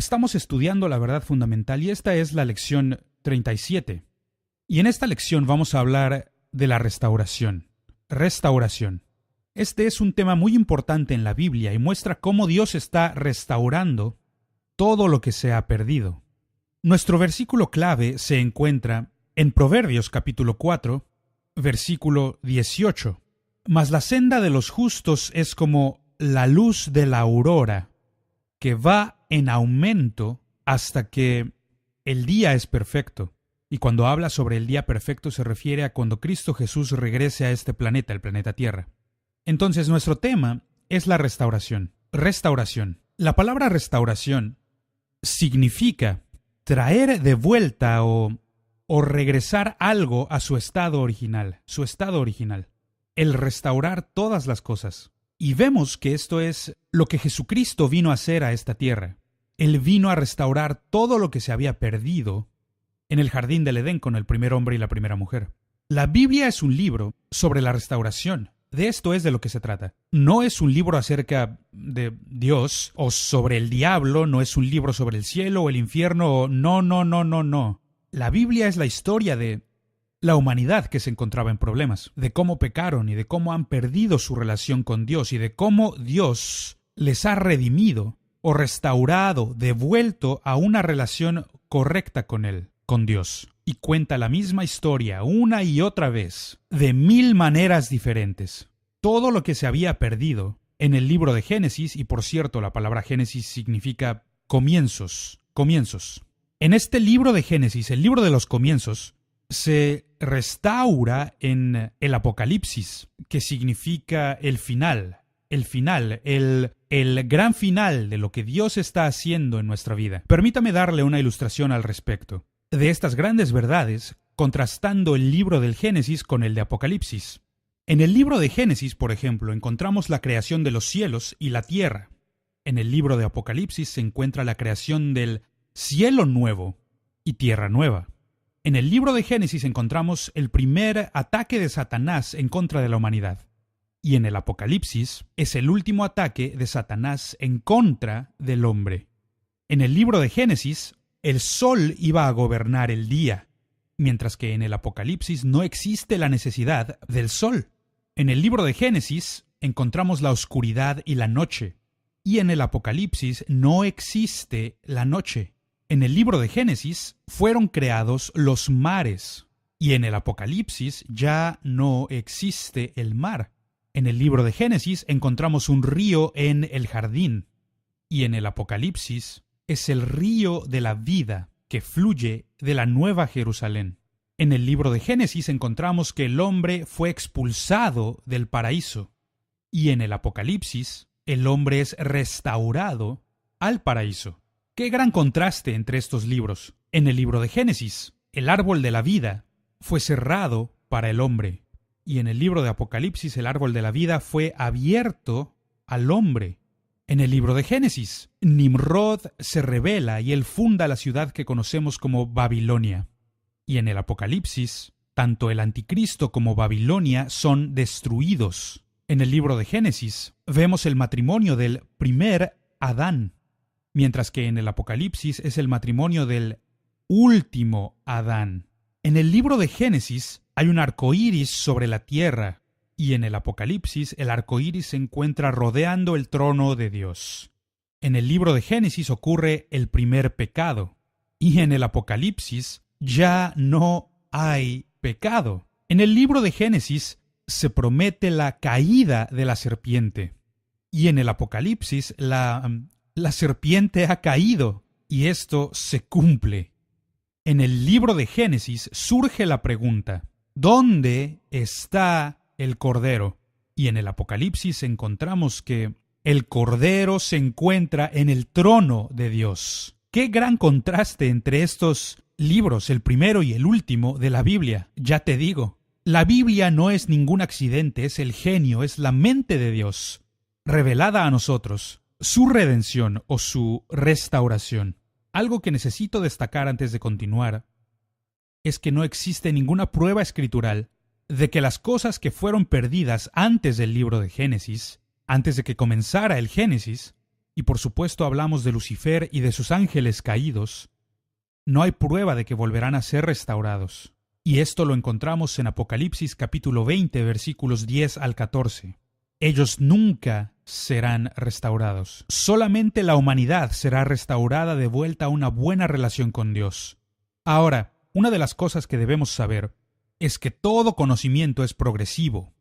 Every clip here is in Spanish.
Estamos estudiando la verdad fundamental y esta es la lección 37. Y en esta lección vamos a hablar de la restauración. Restauración. Este es un tema muy importante en la Biblia y muestra cómo Dios está restaurando todo lo que se ha perdido. Nuestro versículo clave se encuentra en Proverbios capítulo 4, versículo 18. Mas la senda de los justos es como la luz de la aurora, que va en aumento hasta que el día es perfecto. Y cuando habla sobre el día perfecto se refiere a cuando Cristo Jesús regrese a este planeta, el planeta Tierra. Entonces nuestro tema es la restauración. Restauración. La palabra restauración significa traer de vuelta o regresar algo a su estado original, El restaurar todas las cosas. Y vemos que esto es lo que Jesucristo vino a hacer a esta tierra. Él vino a restaurar todo lo que se había perdido en el jardín del Edén con el primer hombre y la primera mujer. La Biblia es un libro sobre la restauración. De esto es de lo que se trata. No es un libro acerca de Dios o sobre el diablo, no es un libro sobre el cielo o el infierno. No. La Biblia es la historia de la humanidad que se encontraba en problemas, de cómo pecaron y de cómo han perdido su relación con Dios y de cómo Dios les ha redimido o restaurado, devuelto a una relación correcta con Él, con Dios. Y cuenta la misma historia una y otra vez, de 1000 maneras diferentes. Todo lo que se había perdido en el libro de Génesis, y por cierto la palabra Génesis significa comienzos. En este libro de Génesis, el libro de los comienzos, se restaura en el Apocalipsis, que significa el final, el gran final de lo que Dios está haciendo en nuestra vida. Permítame darle una ilustración al respecto de estas grandes verdades, contrastando el libro del Génesis con el de Apocalipsis. En el libro de Génesis, por ejemplo, encontramos la creación de los cielos y la tierra. En el libro de Apocalipsis se encuentra la creación del cielo nuevo y tierra nueva. En el libro de Génesis encontramos el primer ataque de Satanás en contra de la humanidad. Y en el Apocalipsis es el último ataque de Satanás en contra del hombre. En el libro de Génesis, el sol iba a gobernar el día, mientras que en el Apocalipsis no existe la necesidad del sol. En el libro de Génesis encontramos la oscuridad y la noche, y en el Apocalipsis no existe la noche. En el libro de Génesis fueron creados los mares, y en el Apocalipsis ya no existe el mar. En el libro de Génesis encontramos un río en el jardín, y en el Apocalipsis es el río de la vida que fluye de la Nueva Jerusalén. En el libro de Génesis encontramos que el hombre fue expulsado del paraíso, y en el Apocalipsis el hombre es restaurado al paraíso. ¡Qué gran contraste entre estos libros! En el libro de Génesis, el árbol de la vida fue cerrado para el hombre, y en el libro de Apocalipsis el árbol de la vida fue abierto al hombre. En el libro de Génesis, Nimrod se rebela y él funda la ciudad que conocemos como Babilonia. Y en el Apocalipsis, tanto el anticristo como Babilonia son destruidos. En el libro de Génesis vemos el matrimonio del primer Adán, mientras que en el Apocalipsis es el matrimonio del último Adán. En el libro de Génesis hay un arco iris sobre la tierra, y en el Apocalipsis el arco iris se encuentra rodeando el trono de Dios. En el libro de Génesis ocurre el primer pecado, y en el Apocalipsis ya no hay pecado. En el libro de Génesis se promete la caída de la serpiente, y en el Apocalipsis la serpiente ha caído, y esto se cumple. En el libro de Génesis surge la pregunta, ¿dónde está el Cordero? Y en el Apocalipsis encontramos que el Cordero se encuentra en el trono de Dios. ¡Qué gran contraste entre estos libros, el primero y el último de la Biblia! Ya te digo, la Biblia no es ningún accidente, es el genio, es la mente de Dios, revelada a nosotros, su redención o su restauración. Algo que necesito destacar antes de continuar es que no existe ninguna prueba escritural de que las cosas que fueron perdidas antes del libro de Génesis, antes de que comenzara el Génesis, y por supuesto hablamos de Lucifer y de sus ángeles caídos, no hay prueba de que volverán a ser restaurados. Y esto lo encontramos en Apocalipsis capítulo 20, versículos 10 al 14. Ellos nunca serán restaurados. Solamente la humanidad será restaurada de vuelta a una buena relación con Dios. Ahora, una de las cosas que debemos saber es que todo conocimiento es progresivo,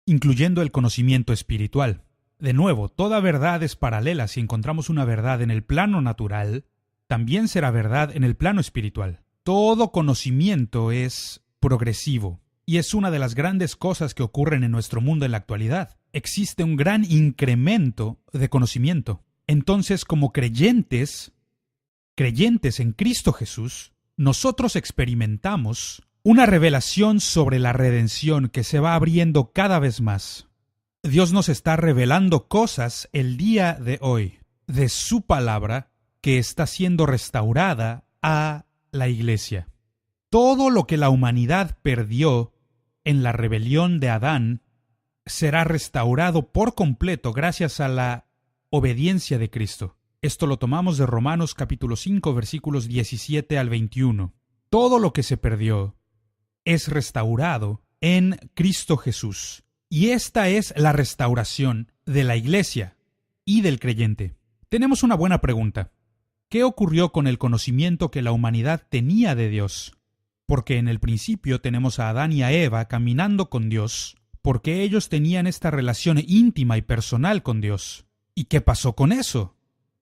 incluyendo el conocimiento espiritual. De nuevo, toda verdad es paralela. Si encontramos una verdad en el plano natural, también será verdad en el plano espiritual. Todo conocimiento es progresivo, y es una de las grandes cosas que ocurren en nuestro mundo en la actualidad. Existe un gran incremento de conocimiento. Entonces, como creyentes en Cristo Jesús, nosotros experimentamos una revelación sobre la redención que se va abriendo cada vez más. Dios nos está revelando cosas el día de hoy, de su palabra, que está siendo restaurada a la iglesia. Todo lo que la humanidad perdió en la rebelión de Adán será restaurado por completo gracias a la obediencia de Cristo. Esto lo tomamos de Romanos capítulo 5, versículos 17 al 21. Todo lo que se perdió es restaurado en Cristo Jesús. Y esta es la restauración de la iglesia y del creyente. Tenemos una buena pregunta. ¿Qué ocurrió con el conocimiento que la humanidad tenía de Dios? Porque en el principio tenemos a Adán y a Eva caminando con Dios, porque ellos tenían esta relación íntima y personal con Dios. ¿Y qué pasó con eso?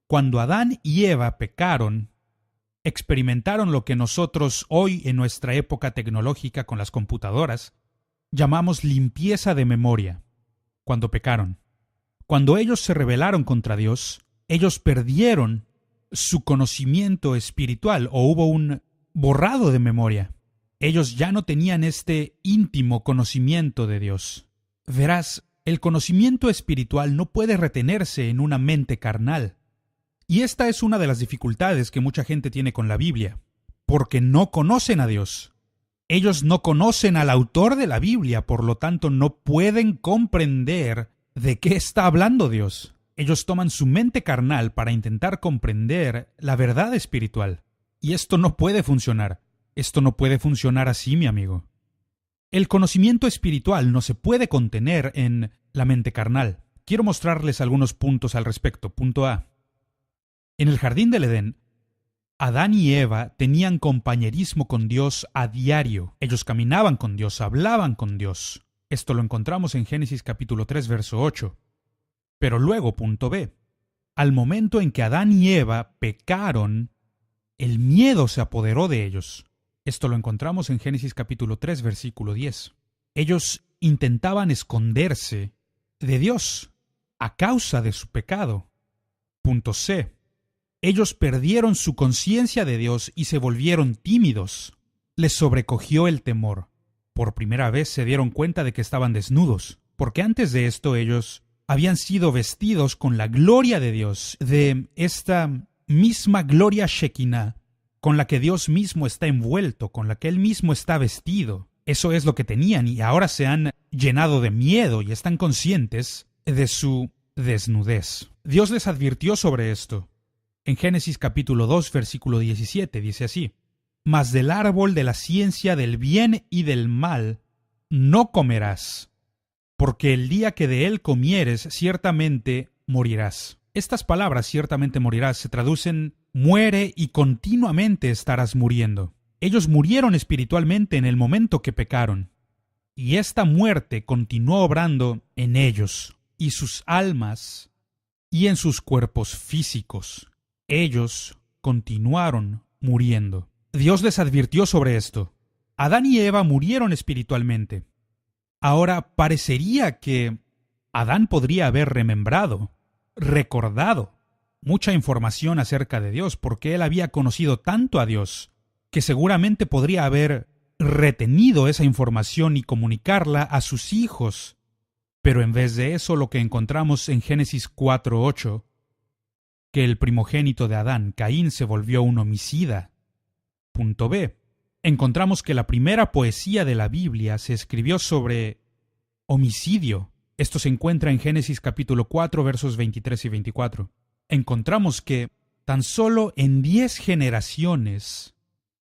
Cuando Adán y Eva pecaron, experimentaron lo que nosotros hoy en nuestra época tecnológica con las computadoras llamamos limpieza de memoria. Cuando pecaron, cuando ellos se rebelaron contra Dios, ellos perdieron su conocimiento espiritual o hubo un borrado de memoria. Ellos ya no tenían este íntimo conocimiento de Dios. Verás, el conocimiento espiritual no puede retenerse en una mente carnal. Y esta es una de las dificultades que mucha gente tiene con la Biblia, porque no conocen a Dios. Ellos no conocen al autor de la Biblia, por lo tanto no pueden comprender de qué está hablando Dios. Ellos toman su mente carnal para intentar comprender la verdad espiritual. Y esto no puede funcionar. Esto no puede funcionar así, mi amigo. El conocimiento espiritual no se puede contener en la mente carnal. Quiero mostrarles algunos puntos al respecto. Punto A. En el jardín del Edén, Adán y Eva tenían compañerismo con Dios a diario. Ellos caminaban con Dios, hablaban con Dios. Esto lo encontramos en Génesis capítulo 3, verso 8. Pero luego, punto B, al momento en que Adán y Eva pecaron, el miedo se apoderó de ellos. Esto lo encontramos en Génesis capítulo 3, versículo 10. Ellos intentaban esconderse de Dios a causa de su pecado. Punto C. Ellos perdieron su conciencia de Dios y se volvieron tímidos. Les sobrecogió el temor. Por primera vez se dieron cuenta de que estaban desnudos, porque antes de esto ellos habían sido vestidos con la gloria de Dios, de esta misma gloria Shekinah, con la que Dios mismo está envuelto, con la que Él mismo está vestido. Eso es lo que tenían y ahora se han llenado de miedo y están conscientes de su desnudez. Dios les advirtió sobre esto. En Génesis capítulo 2, versículo 17, dice así: «Mas del árbol de la ciencia del bien y del mal no comerás, porque el día que de él comieres ciertamente morirás». Estas palabras, ciertamente morirás, se traducen muere y continuamente estarás muriendo. Ellos murieron espiritualmente en el momento que pecaron, y esta muerte continuó obrando en ellos y sus almas y en sus cuerpos físicos. Ellos continuaron muriendo. Dios les advirtió sobre esto. Adán y Eva murieron espiritualmente. Ahora parecería que Adán podría haber recordado mucha información acerca de Dios, porque él había conocido tanto a Dios, que seguramente podría haber retenido esa información y comunicarla a sus hijos. Pero en vez de eso, lo que encontramos en Génesis 4:8, que el primogénito de Adán, Caín, se volvió un homicida. Punto B. Encontramos que la primera poesía de la Biblia se escribió sobre homicidio. Esto se encuentra en Génesis capítulo 4, versos 23 y 24. encontramos que tan solo en 10 generaciones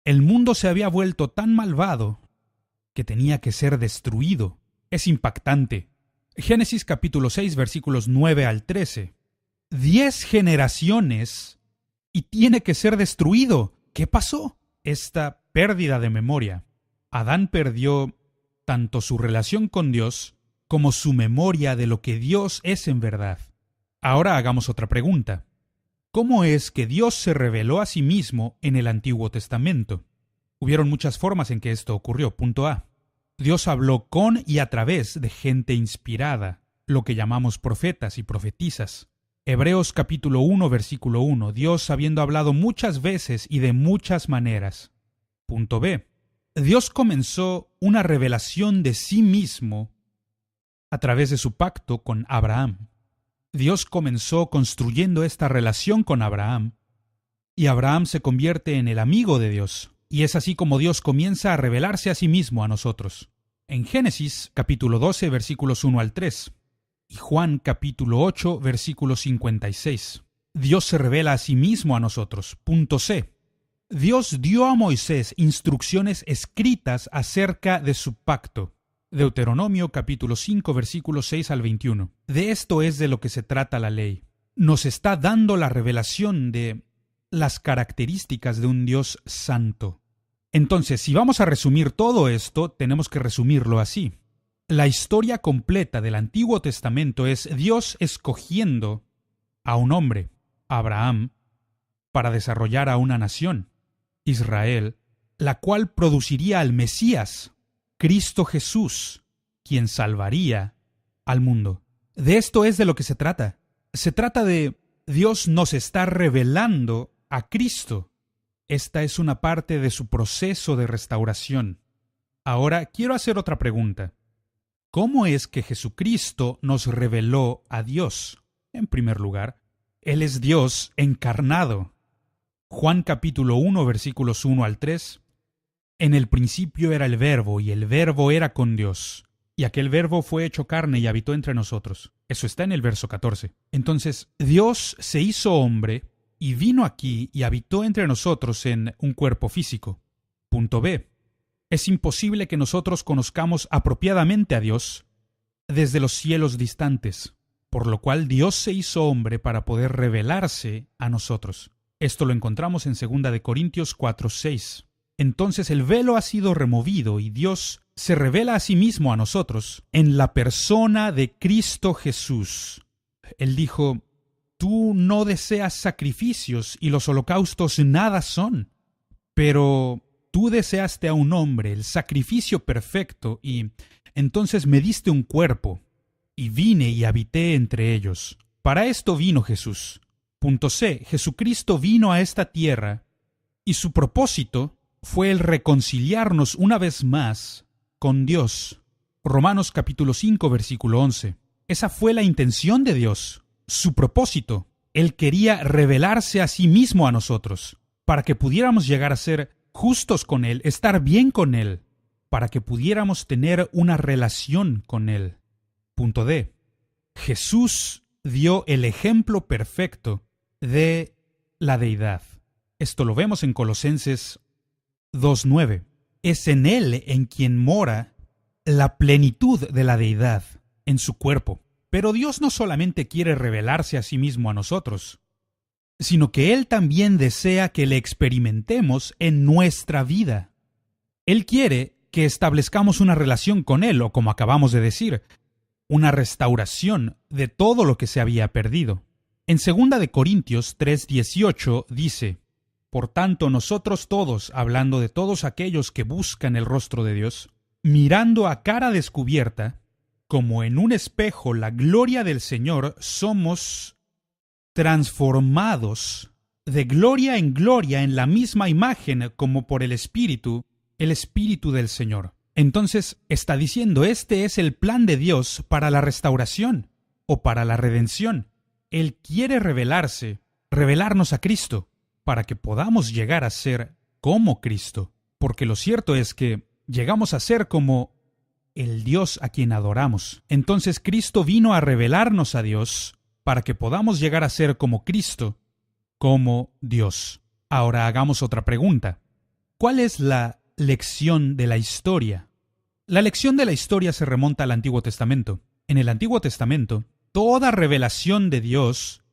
el mundo se había vuelto tan malvado que tenía que ser destruido. Es impactante. Génesis capítulo 6 versículos 9 al 13. 10 generaciones y tiene que ser destruido. ¿Qué pasó? Esta pérdida de memoria. Adán perdió tanto su relación con Dios como su memoria de lo que Dios es en verdad. Ahora hagamos otra pregunta. ¿Cómo es que Dios se reveló a sí mismo en el Antiguo Testamento? Hubieron muchas formas en que esto ocurrió. Punto A. Dios habló con y a través de gente inspirada, lo que llamamos profetas y profetisas. Hebreos capítulo 1, versículo 1. Dios habiendo hablado muchas veces y de muchas maneras. Punto B. Dios comenzó una revelación de sí mismo a través de su pacto con Abraham. Dios comenzó construyendo esta relación con Abraham, y Abraham se convierte en el amigo de Dios, y es así como Dios comienza a revelarse a sí mismo a nosotros. En Génesis capítulo 12, versículos 1 al 3, y Juan capítulo 8, versículo 56. Dios se revela a sí mismo a nosotros. Punto C. Dios dio a Moisés instrucciones escritas acerca de su pacto. Deuteronomio capítulo 5 versículos 6 al 21. De esto es de lo que se trata la ley. Nos está dando la revelación de las características de un Dios santo. Entonces, si vamos a resumir todo esto, tenemos que resumirlo así. La historia completa del Antiguo Testamento es Dios escogiendo a un hombre, Abraham, para desarrollar a una nación, Israel, la cual produciría al Mesías, Cristo Jesús, quien salvaría al mundo. De esto es de lo que se trata. Se trata de Dios nos está revelando a Cristo. Esta es una parte de su proceso de restauración. Ahora quiero hacer otra pregunta. ¿Cómo es que Jesucristo nos reveló a Dios? En primer lugar, Él es Dios encarnado. Juan capítulo 1 versículos 1 al 3. En el principio era el Verbo, y el Verbo era con Dios, y aquel Verbo fue hecho carne y habitó entre nosotros. Eso está en el verso 14. Entonces, Dios se hizo hombre y vino aquí y habitó entre nosotros en un cuerpo físico. Punto B. Es imposible que nosotros conozcamos apropiadamente a Dios desde los cielos distantes, por lo cual Dios se hizo hombre para poder revelarse a nosotros. Esto lo encontramos en 2 Corintios 4:6. Entonces el velo ha sido removido y Dios se revela a sí mismo a nosotros en la persona de Cristo Jesús. Él dijo, tú no deseas sacrificios y los holocaustos nada son, pero tú deseaste a un hombre, el sacrificio perfecto, y entonces me diste un cuerpo, y vine y habité entre ellos. Para esto vino Jesús. Punto C. Jesucristo vino a esta tierra, y su propósito fue el reconciliarnos una vez más con Dios. Romanos capítulo 5 versículo 11. Esa fue la intención de Dios, su propósito. Él quería revelarse a sí mismo a nosotros, para que pudiéramos llegar a ser justos con Él, estar bien con Él, para que pudiéramos tener una relación con Él. Punto D. Jesús dio el ejemplo perfecto de la deidad. Esto lo vemos en Colosenses 2:9. Es en Él en quien mora la plenitud de la deidad, en su cuerpo. Pero Dios no solamente quiere revelarse a sí mismo a nosotros, sino que Él también desea que le experimentemos en nuestra vida. Él quiere que establezcamos una relación con Él, o como acabamos de decir, una restauración de todo lo que se había perdido. En 2 Corintios 3:18 dice, por tanto nosotros todos, hablando de todos aquellos que buscan el rostro de Dios, mirando a cara descubierta, como en un espejo la gloria del Señor, somos transformados de gloria en gloria en la misma imagen como por el Espíritu del Señor. Entonces está diciendo, este es el plan de Dios para la restauración o para la redención. Él quiere revelarnos a Cristo, para que podamos llegar a ser como Cristo. Porque lo cierto es que llegamos a ser como el Dios a quien adoramos. Entonces Cristo vino a revelarnos a Dios para que podamos llegar a ser como Cristo, como Dios. Ahora hagamos otra pregunta. ¿Cuál es la lección de la historia? La lección de la historia se remonta al Antiguo Testamento. En el Antiguo Testamento, toda revelación de Dios,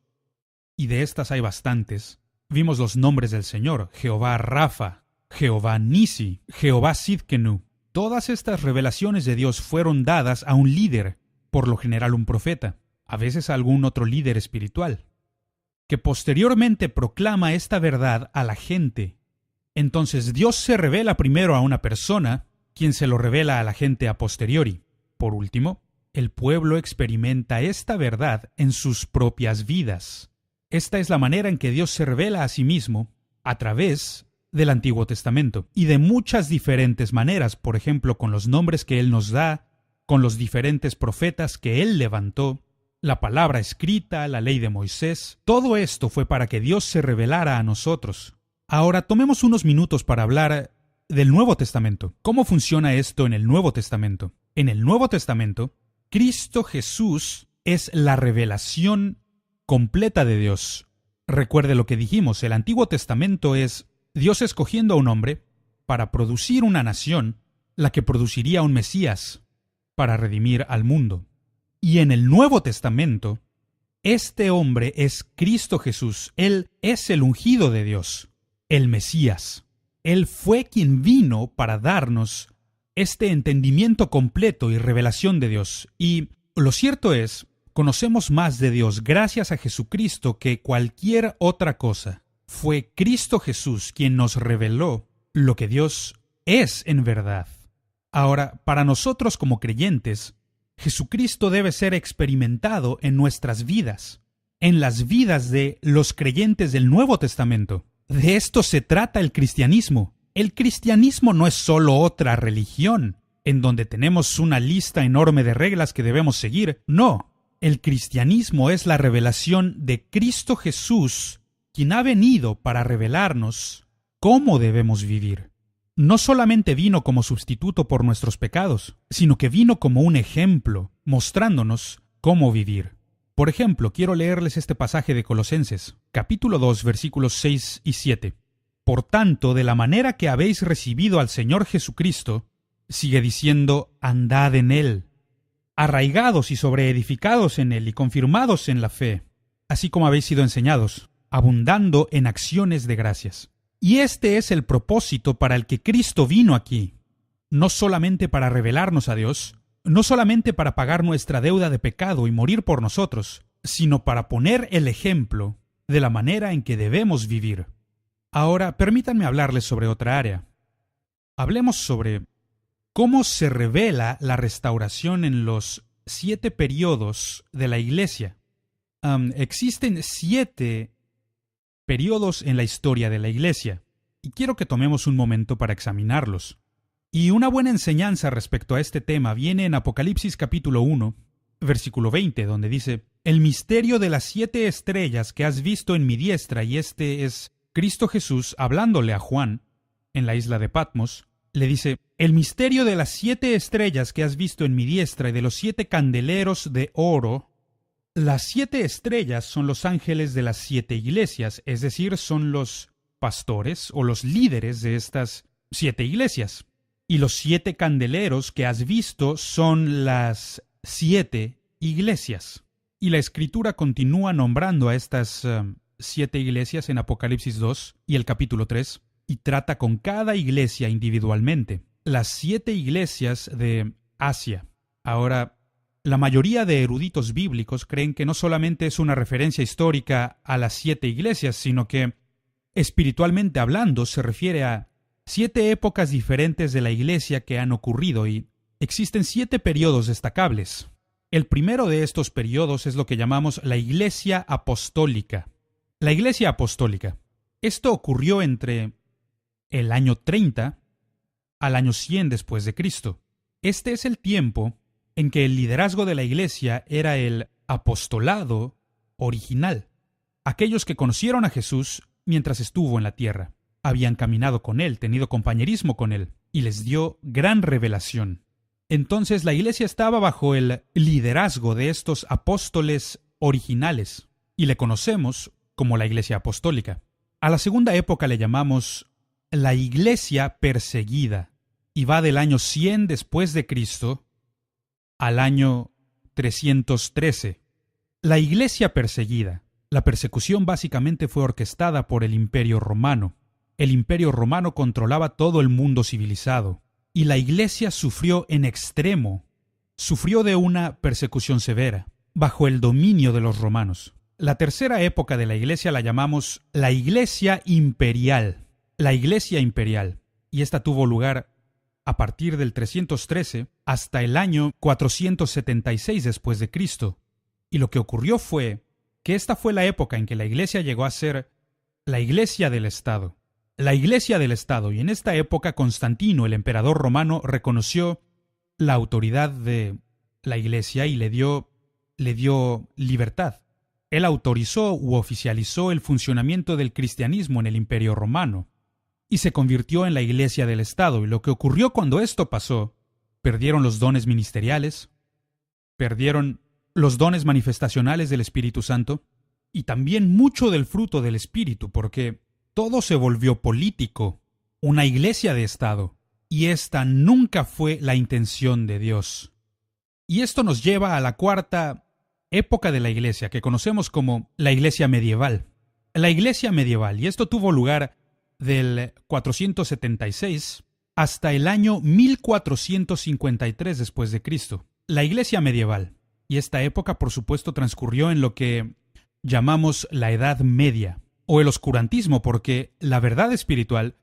y de estas hay bastantes, vimos los nombres del Señor: Jehová Rafa, Jehová Nisi, Jehová Sidkenu. Todas estas revelaciones de Dios fueron dadas a un líder, por lo general un profeta, a veces a algún otro líder espiritual, que posteriormente proclama esta verdad a la gente. Entonces Dios se revela primero a una persona, quien se lo revela a la gente a posteriori. Por último, el pueblo experimenta esta verdad en sus propias vidas. Esta es la manera en que Dios se revela a sí mismo a través del Antiguo Testamento, y de muchas diferentes maneras, por ejemplo, con los nombres que Él nos da, con los diferentes profetas que Él levantó, la palabra escrita, la ley de Moisés. Todo esto fue para que Dios se revelara a nosotros. Ahora tomemos unos minutos para hablar del Nuevo Testamento. ¿Cómo funciona esto en el Nuevo Testamento? En el Nuevo Testamento, Cristo Jesús es la revelación completa de Dios. Recuerde lo que dijimos, el Antiguo Testamento es Dios escogiendo a un hombre para producir una nación, la que produciría un Mesías para redimir al mundo. Y en el Nuevo Testamento, este hombre es Cristo Jesús. Él es el ungido de Dios, el Mesías. Él fue quien vino para darnos este entendimiento completo y revelación de Dios. Y lo cierto es, conocemos más de Dios gracias a Jesucristo que cualquier otra cosa. Fue Cristo Jesús quien nos reveló lo que Dios es en verdad. Ahora, para nosotros como creyentes, Jesucristo debe ser experimentado en nuestras vidas, en las vidas de los creyentes del Nuevo Testamento. De esto se trata el cristianismo. El cristianismo no es solo otra religión, en donde tenemos una lista enorme de reglas que debemos seguir. No, el cristianismo es la revelación de Cristo Jesús, quien ha venido para revelarnos cómo debemos vivir. No solamente vino como sustituto por nuestros pecados, sino que vino como un ejemplo, mostrándonos cómo vivir. Por ejemplo, quiero leerles este pasaje de Colosenses, capítulo 2, versículos 6 y 7. Por tanto, de la manera que habéis recibido al Señor Jesucristo, sigue diciendo, andad en Él, arraigados y sobreedificados en Él y confirmados en la fe, así como habéis sido enseñados, abundando en acciones de gracias. Y este es el propósito para el que Cristo vino aquí, no solamente para revelarnos a Dios, no solamente para pagar nuestra deuda de pecado y morir por nosotros, sino para poner el ejemplo de la manera en que debemos vivir. Ahora, permítanme hablarles sobre otra área. Hablemos sobre cómo se revela la restauración en los 7 periodos de la Iglesia. Existen 7 periodos en la historia de la Iglesia, y quiero que tomemos un momento para examinarlos. Y una buena enseñanza respecto a este tema viene en Apocalipsis capítulo 1, versículo 20, donde dice, el misterio de las 7 estrellas que has visto en mi diestra, y este es Cristo Jesús hablándole a Juan en la isla de Patmos, le dice, el misterio de las 7 estrellas que has visto en mi diestra y de los 7 candeleros de oro. Las 7 estrellas son los ángeles de las 7 iglesias, es decir, son los pastores o los líderes de estas 7 iglesias. Y los 7 candeleros que has visto son las 7 iglesias. Y la Escritura continúa nombrando a estas 7 iglesias en Apocalipsis 2 y el capítulo 3, y trata con cada iglesia individualmente. Las 7 iglesias de Asia. Ahora, la mayoría de eruditos bíblicos creen que no solamente es una referencia histórica a las 7 iglesias, sino que, espiritualmente hablando, se refiere a 7 épocas diferentes de la iglesia que han ocurrido, y existen 7 periodos destacables. El primero de estos periodos es lo que llamamos la Iglesia Apostólica. La Iglesia Apostólica. Esto ocurrió entre el año 30 al año 100 después de Cristo. Este es el tiempo en que el liderazgo de la Iglesia era el apostolado original. Aquellos que conocieron a Jesús mientras estuvo en la tierra. Habían caminado con Él, tenido compañerismo con Él, y les dio gran revelación. Entonces la Iglesia estaba bajo el liderazgo de estos apóstoles originales y le conocemos como la Iglesia Apostólica. A la segunda época le llamamos la Iglesia perseguida y va del año 100 después de Cristo al año 313. La Iglesia perseguida. La persecución básicamente fue orquestada por el Imperio Romano. El Imperio Romano controlaba todo el mundo civilizado y la Iglesia sufrió en extremo. Sufrió de una persecución severa, bajo el dominio de los romanos. La tercera época de la Iglesia la llamamos la Iglesia Imperial. La Iglesia Imperial. Y esta tuvo lugar a partir del 313 hasta el año 476 después de Cristo. Y lo que ocurrió fue que esta fue la época en que la Iglesia llegó a ser la Iglesia del Estado. La Iglesia del Estado, y en esta época Constantino, el emperador romano, reconoció la autoridad de la Iglesia y le dio libertad. Él autorizó u oficializó el funcionamiento del cristianismo en el Imperio Romano y se convirtió en la Iglesia del Estado. Y lo que ocurrió cuando esto pasó, perdieron los dones ministeriales, perdieron los dones manifestacionales del Espíritu Santo y también mucho del fruto del Espíritu, porque todo se volvió político, una iglesia de Estado, y esta nunca fue la intención de Dios. Y esto nos lleva a la cuarta época de la iglesia, que conocemos como la iglesia medieval. La iglesia medieval, y esto tuvo lugar del 476 hasta el año 1453 después de Cristo. La iglesia medieval. Y esta época, por supuesto, transcurrió en lo que llamamos la Edad Media, o el oscurantismo, porque la verdad espiritual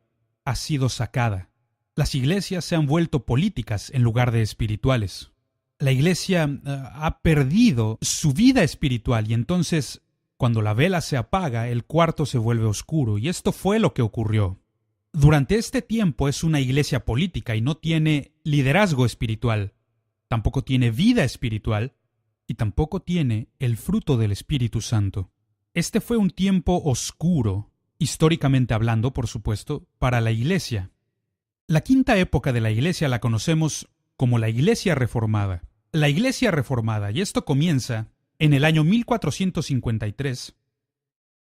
ha sido sacada. Las iglesias se han vuelto políticas en lugar de espirituales. La iglesia ha perdido su vida espiritual y entonces, cuando la vela se apaga, el cuarto se vuelve oscuro. Y esto fue lo que ocurrió. Durante este tiempo es una iglesia política y no tiene liderazgo espiritual, tampoco tiene vida espiritual, y tampoco tiene el fruto del Espíritu Santo. Este fue un tiempo oscuro, históricamente hablando, por supuesto, para la Iglesia. La quinta época de la Iglesia la conocemos como la Iglesia Reformada. La Iglesia Reformada, y esto comienza en el año 1453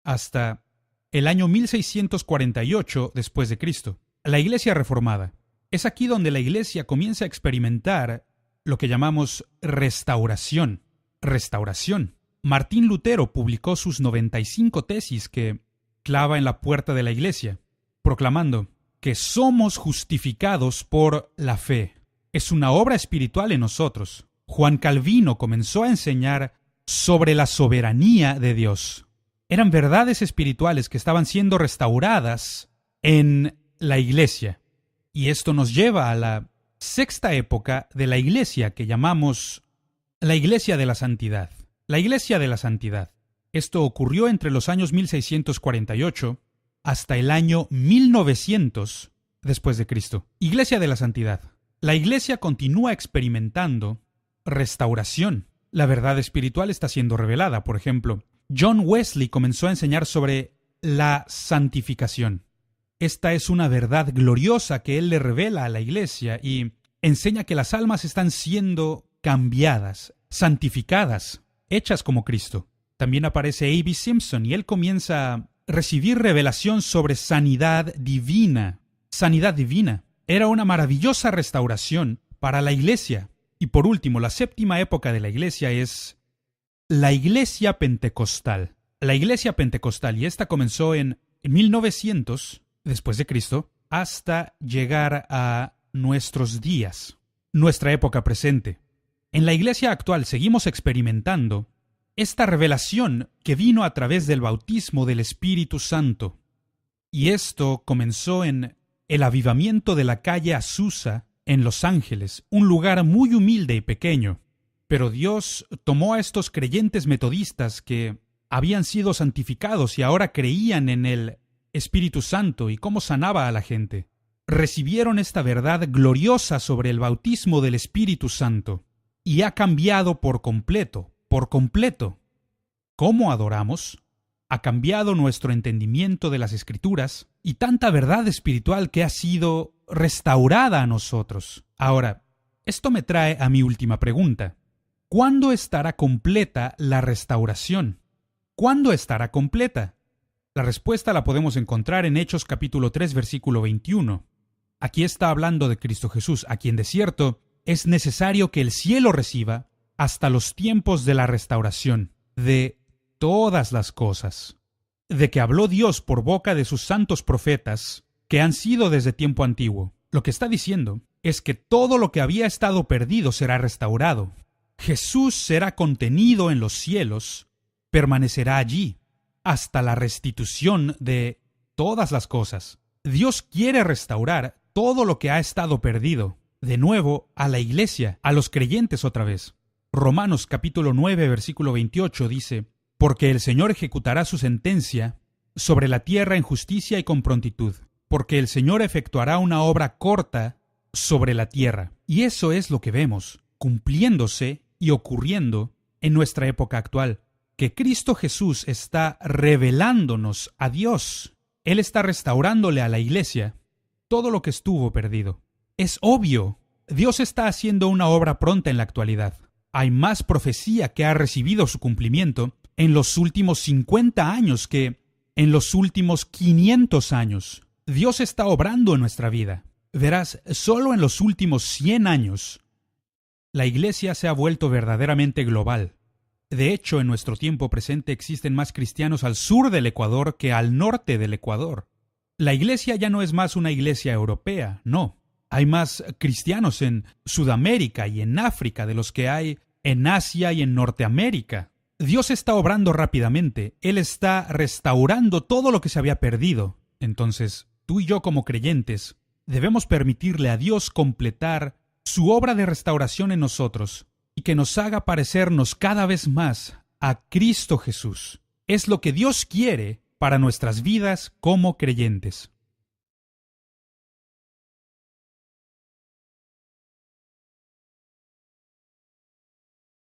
hasta el año 1648 después de Cristo. La Iglesia Reformada. Es aquí donde la Iglesia comienza a experimentar lo que llamamos restauración. Restauración. Martín Lutero publicó sus 95 tesis que clava en la puerta de la Iglesia, proclamando que somos justificados por la fe. Es una obra espiritual en nosotros. Juan Calvino comenzó a enseñar sobre la soberanía de Dios. Eran verdades espirituales que estaban siendo restauradas en la Iglesia. Y esto nos lleva a la sexta época de la Iglesia que llamamos la Iglesia de la Santidad. La Iglesia de la Santidad. Esto ocurrió entre los años 1648 hasta el año 1900 después de Cristo. Iglesia de la Santidad. La Iglesia continúa experimentando restauración. La verdad espiritual está siendo revelada. Por ejemplo, John Wesley comenzó a enseñar sobre la santificación. Esta es una verdad gloriosa que él le revela a la Iglesia y enseña que las almas están siendo cambiadas, santificadas, hechas como Cristo. También aparece A.B. Simpson y él comienza a recibir revelación sobre sanidad divina. Sanidad divina. Era una maravillosa restauración para la Iglesia. Y por último, la séptima época de la Iglesia es la Iglesia Pentecostal. La Iglesia Pentecostal, y esta comenzó en 1900 después de Cristo hasta llegar a nuestros días, nuestra época presente. En la Iglesia actual seguimos experimentando esta revelación que vino a través del bautismo del Espíritu Santo. Y esto comenzó en el avivamiento de la calle Azusa en Los Ángeles, un lugar muy humilde y pequeño. Pero Dios tomó a estos creyentes metodistas que habían sido santificados y ahora creían en el Espíritu Santo y cómo sanaba a la gente. Recibieron esta verdad gloriosa sobre el bautismo del Espíritu Santo y ha cambiado por completo, por completo. ¿Cómo adoramos? Ha cambiado nuestro entendimiento de las Escrituras y tanta verdad espiritual que ha sido restaurada a nosotros. Ahora, esto me trae a mi última pregunta. ¿cuándo estará completa la restauración? ¿Cuándo estará completa? La respuesta la podemos encontrar en Hechos capítulo 3, versículo 21. Aquí está hablando de Cristo Jesús, a quien de cierto es necesario que el cielo reciba hasta los tiempos de la restauración de todas las cosas, de que habló Dios por boca de sus santos profetas, que han sido desde tiempo antiguo. Lo que está diciendo es que todo lo que había estado perdido será restaurado. Jesús será contenido en los cielos, permanecerá allí, hasta la restitución de todas las cosas. Dios quiere restaurar todo lo que ha estado perdido, de nuevo a la iglesia, a los creyentes otra vez. Romanos capítulo 9, versículo 28 dice: porque el Señor ejecutará su sentencia sobre la tierra en justicia y con prontitud, porque el Señor efectuará una obra corta sobre la tierra. Y eso es lo que vemos, cumpliéndose y ocurriendo en nuestra época actual, que Cristo Jesús está revelándonos a Dios. Él está restaurándole a la iglesia todo lo que estuvo perdido. Es obvio, Dios está haciendo una obra pronta en la actualidad. Hay más profecía que ha recibido su cumplimiento en los últimos 50 años que en los últimos 500 años. Dios está obrando en nuestra vida. Verás, solo en los últimos 100 años, la iglesia se ha vuelto verdaderamente global. De hecho, en nuestro tiempo presente existen más cristianos al sur del Ecuador que al norte del Ecuador. La iglesia ya no es más una iglesia europea, no. Hay más cristianos en Sudamérica y en África de los que hay en Asia y en Norteamérica. Dios está obrando rápidamente. Él está restaurando todo lo que se había perdido. Entonces, tú y yo como creyentes debemos permitirle a Dios completar su obra de restauración en nosotros y que nos haga parecernos cada vez más a Cristo Jesús. Es lo que Dios quiere para nuestras vidas como creyentes.